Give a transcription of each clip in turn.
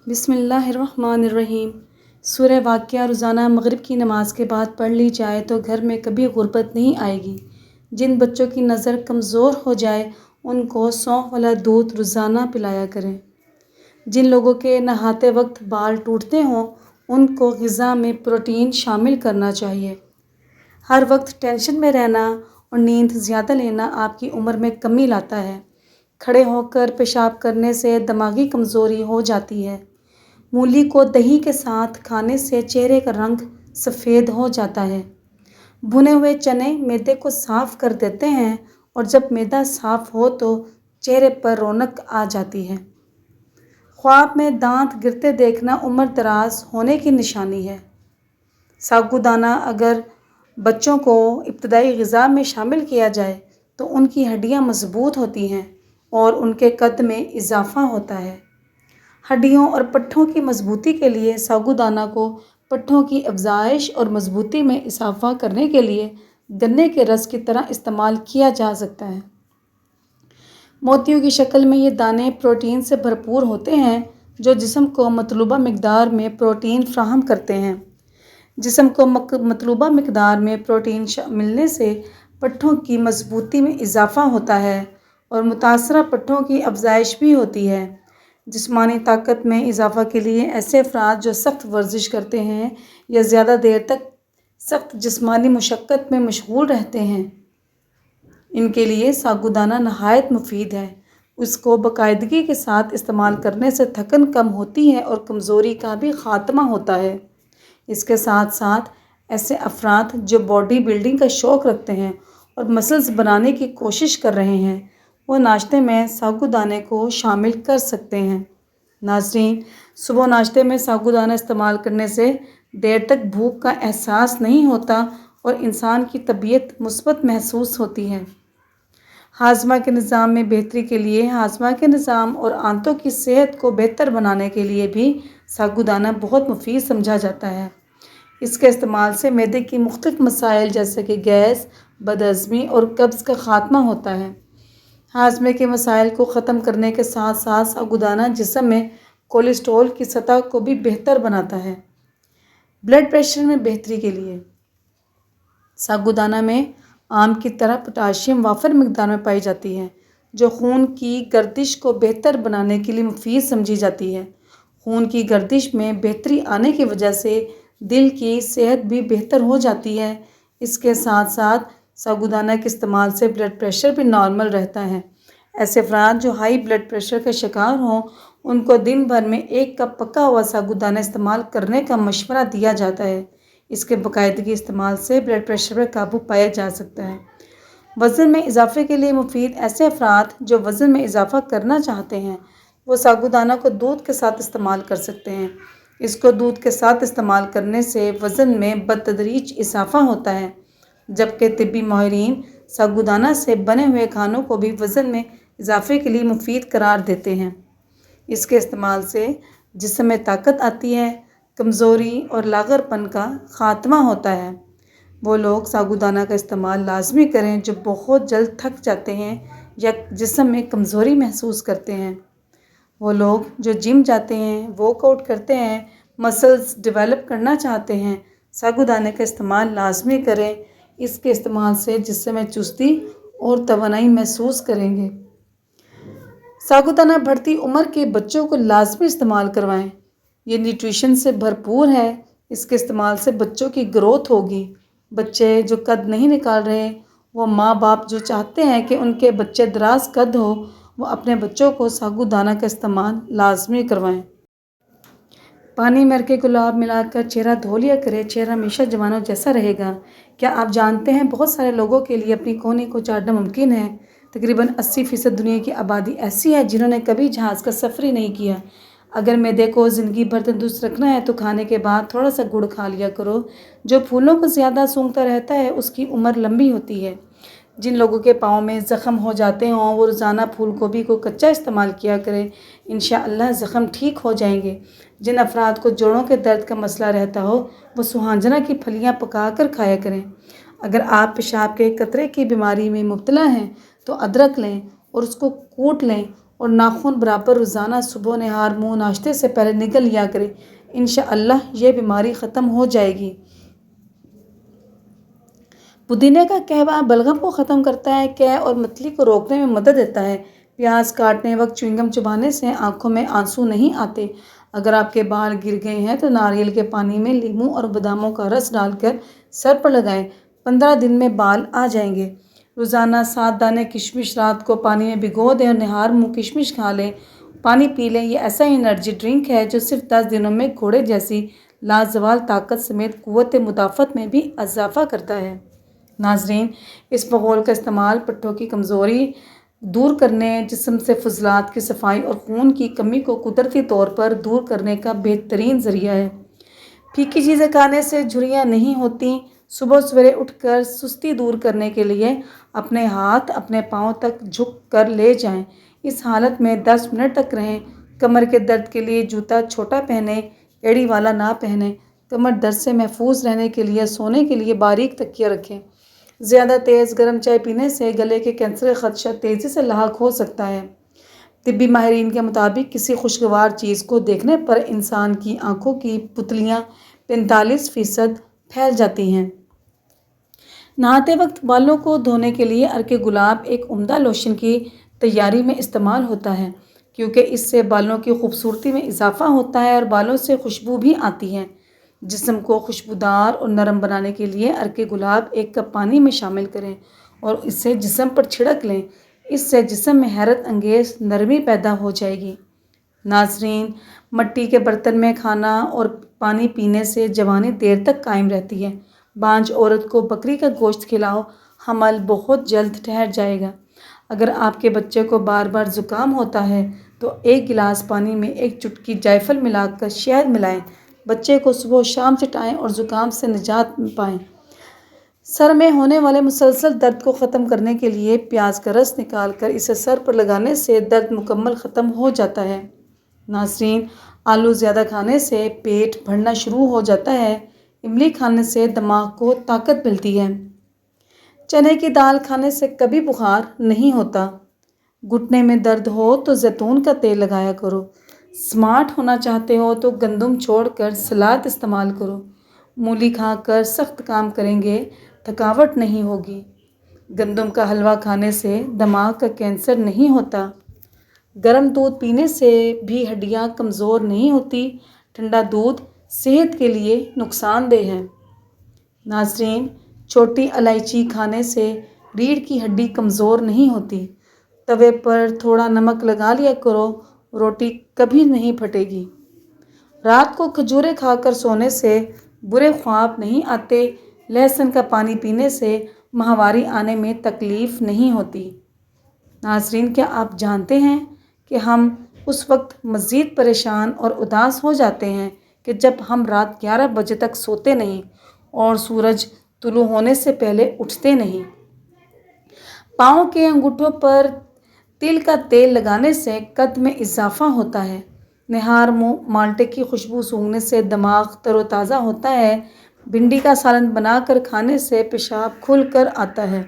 بسم اللہ الرحمن الرحیم۔ سورہ واقعہ روزانہ مغرب کی نماز کے بعد پڑھ لی جائے تو گھر میں کبھی غربت نہیں آئے گی۔ جن بچوں کی نظر کمزور ہو جائے ان کو سونف والا دودھ روزانہ پلایا کریں۔ جن لوگوں کے نہاتے وقت بال ٹوٹتے ہوں ان کو غذا میں پروٹین شامل کرنا چاہیے۔ ہر وقت ٹینشن میں رہنا اور نیند زیادہ لینا آپ کی عمر میں کمی لاتا ہے۔ کھڑے ہو کر پیشاب کرنے سے دماغی کمزوری ہو جاتی ہے۔ مولی کو دہی کے ساتھ کھانے سے چہرے کا رنگ سفید ہو جاتا ہے۔ بھنے ہوئے چنے معدے کو صاف کر دیتے ہیں اور جب معدہ صاف ہو تو چہرے پر رونق آ جاتی ہے۔ خواب میں دانت گرتے دیکھنا عمر دراز ہونے کی نشانی ہے۔ ساگو دانہ اگر بچوں کو ابتدائی غذا میں شامل کیا جائے تو ان کی ہڈیاں مضبوط ہوتی ہیں اور ان کے قد میں اضافہ ہوتا ہے۔ ہڈیوں اور پٹھوں کی مضبوطی کے لیے ساگو دانہ کو پٹھوں کی افزائش اور مضبوطی میں اضافہ کرنے کے لیے گنے کے رس کی طرح استعمال کیا جا سکتا ہے۔ موتیوں کی شکل میں یہ دانے پروٹین سے بھرپور ہوتے ہیں جو جسم کو مطلوبہ مقدار میں پروٹین فراہم کرتے ہیں۔ جسم کو مطلوبہ مقدار میں پروٹین ملنے سے پٹھوں کی مضبوطی میں اضافہ ہوتا ہے اور متاثرہ پٹھوں کی افزائش بھی ہوتی ہے۔ جسمانی طاقت میں اضافہ کے لیے ایسے افراد جو سخت ورزش کرتے ہیں یا زیادہ دیر تک سخت جسمانی مشقت میں مشغول رہتے ہیں ان کے لیے ساگو دانہ نہایت مفید ہے۔ اس کو باقاعدگی کے ساتھ استعمال کرنے سے تھکن کم ہوتی ہے اور کمزوری کا بھی خاتمہ ہوتا ہے۔ اس کے ساتھ ساتھ ایسے افراد جو باڈی بلڈنگ کا شوق رکھتے ہیں اور مسلز بنانے کی کوشش کر رہے ہیں وہ ناشتے میں ساگو دانے کو شامل کر سکتے ہیں۔ ناظرین، صبح ناشتے میں ساگو دانہ استعمال کرنے سے دیر تک بھوک کا احساس نہیں ہوتا اور انسان کی طبیعت مثبت محسوس ہوتی ہے۔ ہاضمہ کے نظام میں بہتری کے لیے ہاضمہ کے نظام اور آنتوں کی صحت کو بہتر بنانے کے لیے بھی ساگو دانہ بہت مفید سمجھا جاتا ہے۔ اس کے استعمال سے معدے کی مختلف مسائل جیسے کہ گیس، بدہضمی اور قبض کا خاتمہ ہوتا ہے۔ ہاضمے کے مسائل کو ختم کرنے کے ساتھ ساتھ ساگو دانہ جسم میں کولیسٹرول کی سطح کو بھی بہتر بناتا ہے۔ بلڈ پریشر میں بہتری کے لیے ساگو دانہ میں آم کی طرح پوٹاشیم وافر مقدار میں پائی جاتی ہے جو خون کی گردش کو بہتر بنانے کے لیے مفید سمجھی جاتی ہے۔ خون کی گردش میں بہتری آنے کی وجہ سے دل کی صحت بھی بہتر ہو جاتی ہے۔ اس کے ساتھ ساتھ ساگو دانہ کے استعمال سے بلڈ پریشر بھی نارمل رہتا ہے۔ ایسے افراد جو ہائی بلڈ پریشر کا شکار ہوں ان کو دن بھر میں 1 کپ پکا ہوا ساگو دانہ استعمال کرنے کا مشورہ دیا جاتا ہے۔ اس کے باقاعدگی استعمال سے بلڈ پریشر پر قابو پایا جا سکتا ہے۔ وزن میں اضافے کے لیے مفید ایسے افراد جو وزن میں اضافہ کرنا چاہتے ہیں وہ ساگو دانہ کو دودھ کے ساتھ استعمال کر سکتے ہیں۔ اس کو دودھ کے ساتھ استعمال کرنے سے وزن میں بتدریج اضافہ ہوتا ہے، جبکہ طبی ماہرین ساگو دانہ سے بنے ہوئے کھانوں کو بھی وزن میں اضافے کے لیے مفید قرار دیتے ہیں۔ اس کے استعمال سے جسم میں طاقت آتی ہے، کمزوری اور لاغر پن کا خاتمہ ہوتا ہے۔ وہ لوگ ساگو دانہ کا استعمال لازمی کریں جو بہت جلد تھک جاتے ہیں یا جسم میں کمزوری محسوس کرتے ہیں۔ وہ لوگ جو جم جاتے ہیں، ورک آؤٹ کرتے ہیں، مسلز ڈیولپ کرنا چاہتے ہیں، ساگو دانے کا استعمال لازمی کریں۔ اس کے استعمال سے جسم میں چستی اور توانائی محسوس کریں گے۔ ساگو دانہ بڑھتی عمر کے بچوں کو لازمی استعمال کروائیں۔ یہ نیوٹریشن سے بھرپور ہے۔ اس کے استعمال سے بچوں کی گروتھ ہوگی۔ بچے جو قد نہیں نکال رہے وہ ماں باپ جو چاہتے ہیں کہ ان کے بچے دراز قد ہو وہ اپنے بچوں کو ساگو دانہ کا استعمال لازمی کروائیں۔ پانی میں ہلکے گلاب ملا کر چہرہ دھو لیا کرے، چہرہ ہمیشہ جوانوں جیسا رہے گا۔ کیا آپ جانتے ہیں بہت سارے لوگوں کے لیے اپنی کونی کو چاٹنا ممکن ہے۔ تقریباً 80% دنیا کی آبادی ایسی ہے جنہوں نے کبھی جہاز کا سفر ہی نہیں کیا۔ اگر معدے کو زندگی بھر تندرست رکھنا ہے تو کھانے کے بعد تھوڑا سا گڑ کھا لیا کرو۔ جو پھولوں کو زیادہ سونگھتا رہتا ہے اس کی عمر لمبی ہوتی ہے۔ جن لوگوں کے پاؤں میں زخم ہو جاتے ہوں وہ روزانہ پھول گوبھی کو کچا استعمال کیا کریں، انشاءاللہ زخم ٹھیک ہو جائیں گے۔ جن افراد کو جوڑوں کے درد کا مسئلہ رہتا ہو وہ سوہانجنا کی پھلیاں پکا کر کھایا کریں۔ اگر آپ پیشاب کے قطرے کی بیماری میں مبتلا ہیں تو ادرک لیں اور اس کو کوٹ لیں اور ناخن برابر روزانہ صبح نہار منہ ناشتے سے پہلے نگل لیا کریں۔ انشاءاللہ یہ بیماری ختم ہو جائے گی۔ پودینے کا قہوہ بلغم کو ختم کرتا ہے، قے اور متلی کو روکنے میں مدد دیتا ہے۔ پیاز کاٹنے وقت چوئنگم چبانے سے آنکھوں میں آنسو نہیں آتے۔ اگر آپ کے بال گر گئے ہیں تو ناریل کے پانی میں لیموں اور باداموں کا رس ڈال کر سر پر لگائیں، 15 دن میں بال آ جائیں گے۔ روزانہ 7 دانے کشمش رات کو پانی میں بھگو دیں اور نہار منہ کشمش کھا لیں، پانی پی لیں۔ یہ ایسا انرجی ڈرنک ہے جو صرف 10 دنوں میں گھوڑے جیسی لازوال طاقت سمیت قوت مدافعت میں بھی اضافہ کرتا ہے۔ ناظرین، اس مغول کا استعمال پٹھوں کی کمزوری دور کرنے، جسم سے فضلات کی صفائی اور خون کی کمی کو قدرتی طور پر دور کرنے کا بہترین ذریعہ ہے۔ پھیکی چیزیں کھانے سے جھریاں نہیں ہوتیں۔ صبح سویرے اٹھ کر سستی دور کرنے کے لیے اپنے ہاتھ اپنے پاؤں تک جھک کر لے جائیں، اس حالت میں 10 منٹ تک رہیں۔ کمر کے درد کے لیے جوتا چھوٹا پہنیں، ایڑی والا نہ پہنیں۔ کمر درد سے محفوظ رہنے کے لیے سونے کے لیے باریک تکیہ رکھیں۔ زیادہ تیز گرم چائے پینے سے گلے کے کینسر کا خدشہ تیزی سے لاحق ہو سکتا ہے۔ طبی ماہرین کے مطابق کسی خوشگوار چیز کو دیکھنے پر انسان کی آنکھوں کی پتلیاں 45% پھیل جاتی ہیں۔ نہاتے وقت بالوں کو دھونے کے لیے عرق گلاب ایک عمدہ لوشن کی تیاری میں استعمال ہوتا ہے، کیونکہ اس سے بالوں کی خوبصورتی میں اضافہ ہوتا ہے اور بالوں سے خوشبو بھی آتی ہے۔ جسم کو خوشبودار اور نرم بنانے کے لیے عرق گلاب 1 کپ پانی میں شامل کریں اور اسے جسم پر چھڑک لیں۔ اس سے جسم میں حیرت انگیز نرمی پیدا ہو جائے گی۔ ناظرین، مٹی کے برتن میں کھانا اور پانی پینے سے جوانی دیر تک قائم رہتی ہے۔ بانجھ عورت کو بکری کا گوشت کھلاؤ، حمل بہت جلد ٹھہر جائے گا۔ اگر آپ کے بچے کو بار بار زکام ہوتا ہے تو 1 گلاس پانی میں 1 چٹکی جائفل ملا کر شہد ملائیں۔ بچے کو صبح و شام چٹائیں اور زکام سے نجات پائیں۔ سر میں ہونے والے مسلسل درد کو ختم کرنے کے لیے پیاز کا رس نکال کر اسے سر پر لگانے سے درد مکمل ختم ہو جاتا ہے۔ ناظرین، آلو زیادہ کھانے سے پیٹ بھرنا شروع ہو جاتا ہے۔ املی کھانے سے دماغ کو طاقت ملتی ہے۔ چنے کی دال کھانے سے کبھی بخار نہیں ہوتا۔ گھٹنے میں درد ہو تو زیتون کا تیل لگایا کرو۔ سمارٹ ہونا چاہتے ہو تو گندم چھوڑ کر سلاد استعمال کرو۔ مولی کھا کر سخت کام کریں گے، تھکاوٹ نہیں ہوگی۔ گندم کا حلوہ کھانے سے دماغ کا کینسر نہیں ہوتا۔ گرم دودھ پینے سے بھی ہڈیاں کمزور نہیں ہوتی۔ ٹھنڈا دودھ صحت کے لیے نقصان دہ ہے۔ ناظرین، چھوٹی الائچی کھانے سے ریڑھ کی ہڈی کمزور نہیں ہوتی۔ توے پر تھوڑا نمک لگا لیا کرو، روٹی کبھی نہیں پھٹے گی۔ رات کو کھجوریں کھا کر سونے سے برے خواب نہیں آتے۔ لہسن کا پانی پینے سے ماہواری آنے میں تکلیف نہیں ہوتی۔ ناظرین، کیا آپ جانتے ہیں کہ ہم اس وقت مزید پریشان اور اداس ہو جاتے ہیں کہ جب ہم رات 11 بجے تک سوتے نہیں اور سورج طلوع ہونے سے پہلے اٹھتے نہیں۔ پاؤں کے انگوٹھوں پر تل کا تیل لگانے سے قد میں اضافہ ہوتا ہے۔ نہار منہ مالٹے کی خوشبو سونگھنے سے دماغ تر و تازہ ہوتا ہے۔ بھنڈی کا سالن بنا کر کھانے سے پیشاب کھل کر آتا ہے۔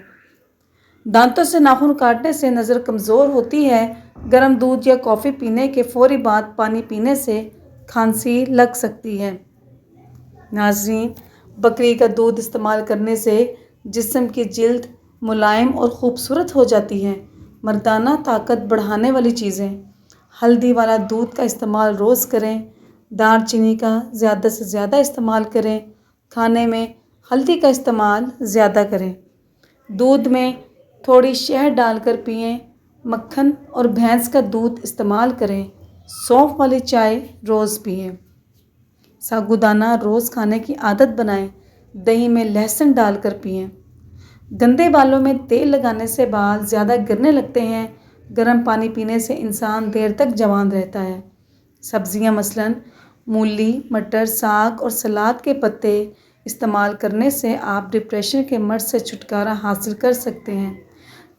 دانتوں سے ناخن کاٹنے سے نظر کمزور ہوتی ہے۔ گرم دودھ یا کافی پینے کے فوری بعد پانی پینے سے کھانسی لگ سکتی ہے۔ ناظرین، بکری کا دودھ استعمال کرنے سے جسم کی جلد ملائم اور خوبصورت ہو جاتی ہے۔ مردانہ طاقت بڑھانے والی چیزیں: ہلدی والا دودھ کا استعمال روز کریں۔ دار چینی کا زیادہ سے زیادہ استعمال کریں۔ کھانے میں ہلدی کا استعمال زیادہ کریں۔ دودھ میں تھوڑی شہد ڈال کر پئیں۔ مکھن اور بھینس کا دودھ استعمال کریں۔ سونف والی چائے روز پئیں۔ ساگودانہ روز کھانے کی عادت بنائیں۔ دہی میں لہسن ڈال کر پئیں۔ گندے بالوں میں تیل لگانے سے بال زیادہ گرنے لگتے ہیں۔ گرم پانی پینے سے انسان دیر تک جوان رہتا ہے۔ سبزیاں مثلاً مولی، مٹر، ساگ اور سلاد کے پتے استعمال کرنے سے آپ ڈپریشن کے مرض سے چھٹکارا حاصل کر سکتے ہیں۔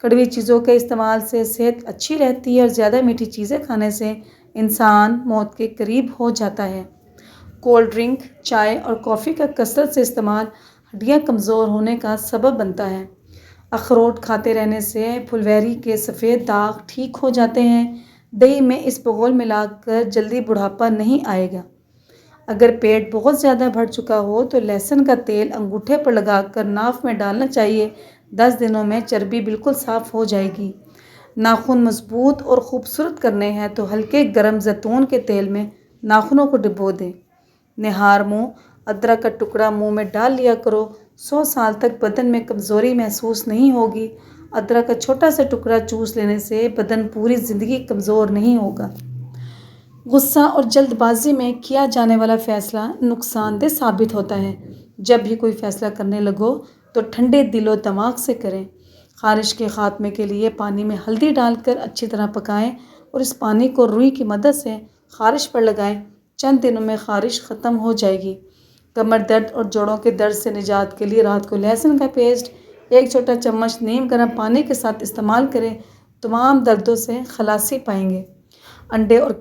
کڑوی چیزوں کے استعمال سے صحت اچھی رہتی ہے اور زیادہ میٹھی چیزیں کھانے سے انسان موت کے قریب ہو جاتا ہے۔ کولڈ ڈرنک، چائے اور کافی کا کثرت سے استعمال ہڈیاں کمزور ہونے کا سبب بنتا ہے۔ اخروٹ کھاتے رہنے سے پھلویری کے سفید داغ ٹھیک ہو جاتے ہیں۔ دہی میں اس کو گھول ملا کر جلدی بڑھاپا نہیں آئے گا۔ اگر پیٹ بہت زیادہ بڑھ چکا ہو تو لہسن کا تیل انگوٹھے پر لگا کر ناف میں ڈالنا چاہیے۔ 10 دنوں میں چربی بالکل صاف ہو جائے گی۔ ناخن مضبوط اور خوبصورت کرنے ہیں تو ہلکے گرم زیتون کے تیل میں ناخنوں کو ڈبو دیں۔ نہار منہ ادرک کا ٹکڑا منہ میں ڈال لیا کرو۔ 100 سال تک بدن میں کمزوری محسوس نہیں ہوگی۔ ادرک کا چھوٹا سا ٹکڑا چوس لینے سے بدن پوری زندگی کمزور نہیں ہوگا۔ غصہ اور جلد بازی میں کیا جانے والا فیصلہ نقصان دہ ثابت ہوتا ہے۔ جب بھی کوئی فیصلہ کرنے لگو تو ٹھنڈے دل و دماغ سے کریں۔ خارش کے خاتمے کے لیے پانی میں ہلدی ڈال کر اچھی طرح پکائیں اور اس پانی کو روئی کی مدد سے خارش پر لگائیں۔ چند دنوں میں خارش ختم ہو جائے گی۔ کمر درد اور جوڑوں کے درد سے نجات کے لیے رات کو لہسن کا پیسٹ 1 چھوٹا چمچ نیم گرم پانی کے ساتھ استعمال کریں۔ تمام دردوں سے خلاصی پائیں گے۔ انڈے اور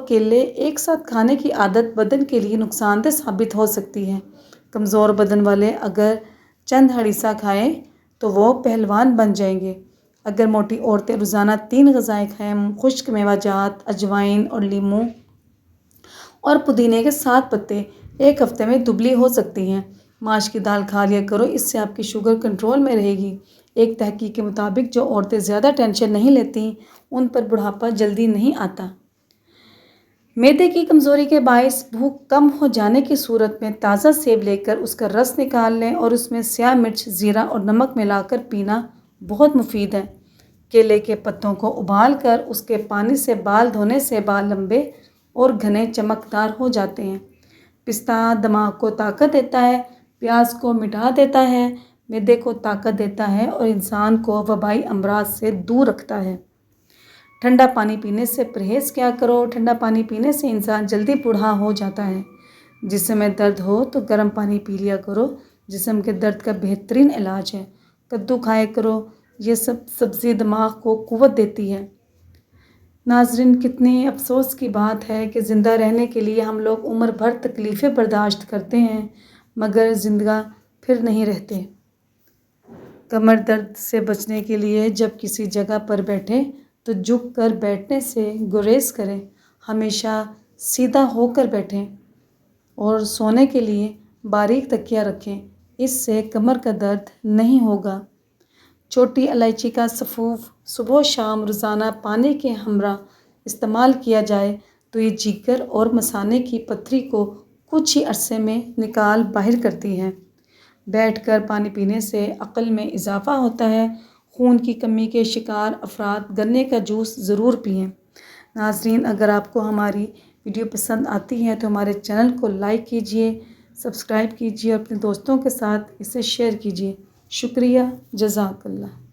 کیلے ایک ساتھ کھانے کی عادت بدن کے لیے نقصان دہ ثابت ہو سکتی ہے۔ کمزور بدن والے اگر چند ہریسہ کھائیں تو وہ پہلوان بن جائیں گے۔ اگر موٹی عورتیں روزانہ 3 غذائیں کھائیں، خشک میوہ جات، اجوائن اور لیموں اور پودینے کے 7 پتے، 1 ہفتے میں دبلی ہو سکتی ہیں۔ ماش کی دال کھا لیا کرو، اس سے آپ کی شوگر کنٹرول میں رہے گی۔ ایک تحقیق کے مطابق جو عورتیں زیادہ ٹینشن نہیں لیتی ان پر بڑھاپا جلدی نہیں آتا۔ معدے کی کمزوری کے باعث بھوک کم ہو جانے کی صورت میں تازہ سیب لے کر اس کا رس نکال لیں اور اس میں سیاہ مرچ، زیرہ اور نمک ملا کر پینا بہت مفید ہے۔ کیلے کے پتوں کو ابال کر اس کے پانی سے بال دھونے سے بال لمبے اور گھنے چمکدار ہو جاتے ہیں۔ پستہ دماغ کو طاقت دیتا ہے، پیاز کو مٹا دیتا ہے، معدے کو طاقت دیتا ہے اور انسان کو وبائی امراض سے دور رکھتا ہے۔ ٹھنڈا پانی پینے سے پرہیز کیا کرو۔ ٹھنڈا پانی پینے سے انسان جلدی بوڑھا ہو جاتا ہے۔ جسم میں درد ہو تو گرم پانی پی لیا کرو۔ جسم کے درد کا بہترین علاج ہے۔ کدو کھایا کرو، یہ سبزی دماغ کو قوت دیتی ہے۔ ناظرین، کتنی افسوس کی بات ہے کہ زندہ رہنے کے لیے ہم لوگ عمر بھر تکلیفیں برداشت کرتے ہیں مگر زندہ پھر نہیں رہتے۔ کمر درد سے بچنے کے لیے جب کسی جگہ پر بیٹھیں تو جھک کر بیٹھنے سے گریز کریں۔ ہمیشہ سیدھا ہو کر بیٹھیں اور سونے کے لیے باریک تکیہ رکھیں، اس سے کمر کا درد نہیں ہوگا۔ چھوٹی الائچی کا سفوف صبح و شام روزانہ پانی کے ہمراہ استعمال کیا جائے تو یہ جگر اور مثانے کی پتھری کو کچھ ہی عرصے میں نکال باہر کرتی ہے۔ بیٹھ کر پانی پینے سے عقل میں اضافہ ہوتا ہے۔ خون کی کمی کے شکار افراد گنے کا جوس ضرور پئیں۔ ناظرین، اگر آپ کو ہماری ویڈیو پسند آتی ہے تو ہمارے چینل کو لائک کیجیے، سبسکرائب کیجیے اور اپنے دوستوں کے ساتھ اسے شیئر کیجیے۔ شکریہ، جزاک اللہ۔